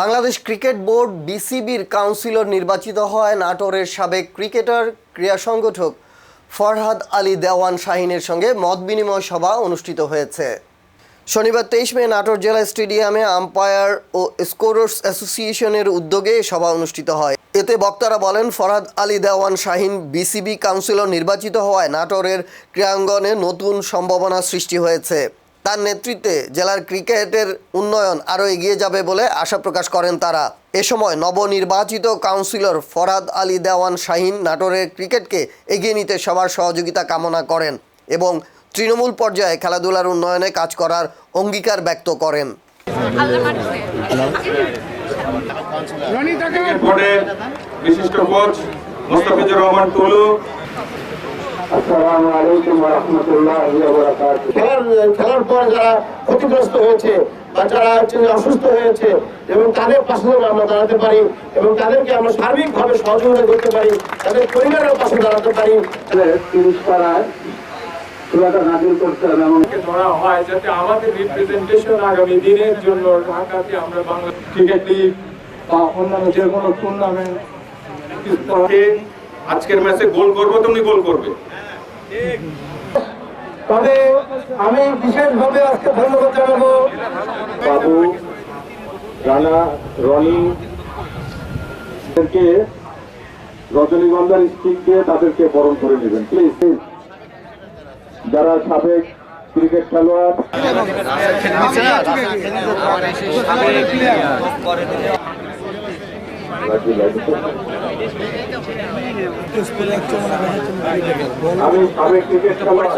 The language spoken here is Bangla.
বাংলাদেশ ক্রিকেট বোর্ড বিসিবির কাউন্সিলর নির্বাচিত হয় নাটোরের সাবেক ক্রিকেটার ক্রীড়া সংগঠক ফরহাদ আলী দেওয়ান শাহিনের সঙ্গে মত বিনিময় সভা অনুষ্ঠিত হয়েছে। শনিবার 23 মে নাটোর জেলা স্টেডিয়ামে আম্পায়ার ও স্কোরার্স অ্যাসোসিয়েশনের উদ্যোগে সভা অনুষ্ঠিত হয়। এতে বক্তারা বলেন, ফরহাদ আলী দেওয়ান শাহিন বিসিবি কাউন্সিলর নির্বাচিত হওয়ায় নাটোরের ক্রীড়াঙ্গনে নতুন সম্ভাবনা সৃষ্টি হয়েছে। তার নেতৃত্বে জেলার ক্রিকেটের উন্নয়ন আরও এগিয়ে যাবে বলে আশা প্রকাশ করেন তারা। এ সময় নবনির্বাচিত কাউন্সিলর ফরহাদ আলী দেওয়ান শাহিন নাটোরের ক্রিকেটকে এগিয়ে নিতে সবার সহযোগিতা কামনা করেন এবং তৃণমূল পর্যায়ে খেলাধুলার উন্নয়নে কাজ করার অঙ্গীকার ব্যক্ত করেন। বিশিষ্ট কোচ মোস্তাফিজুর রহমান টুলু, খেলার পর যারা ক্ষতিগ্রস্ত হয়েছে বা যারা অসুস্থ হয়েছে এবং তাদের পাশে আমরা দাঁড়াতে পারি এবং তাদেরকে আমরা সার্বিকভাবে সহযোগিতা করতে পারি, তাদের পরিবারের পাশে দাঁড়াতে পারি। ধরা হয় যাতে আমাদের রিপ্রেজেন্টেশন আগামী দিনের জন্য ঢাকাতে আমরা বাংলা ক্রিকেট লিগ বা অন্যান্য যে কোনো টুর্নামেন্ট আজকের ম্যাচে গোল করবো, তুমি গোল করবে। তবে আমি বিশেষভাবে আজকে ধন্যবাদ জানাবো বাবু, রানা, রনি রজনীগন্ধার স্টিক দিয়ে তাদেরকে বরণ করে নেবেন প্লিজ। যারা সাবেক ক্রিকেট খেলোয়াড় আমি সাবেক ক্রিকেট খেলোয়াড়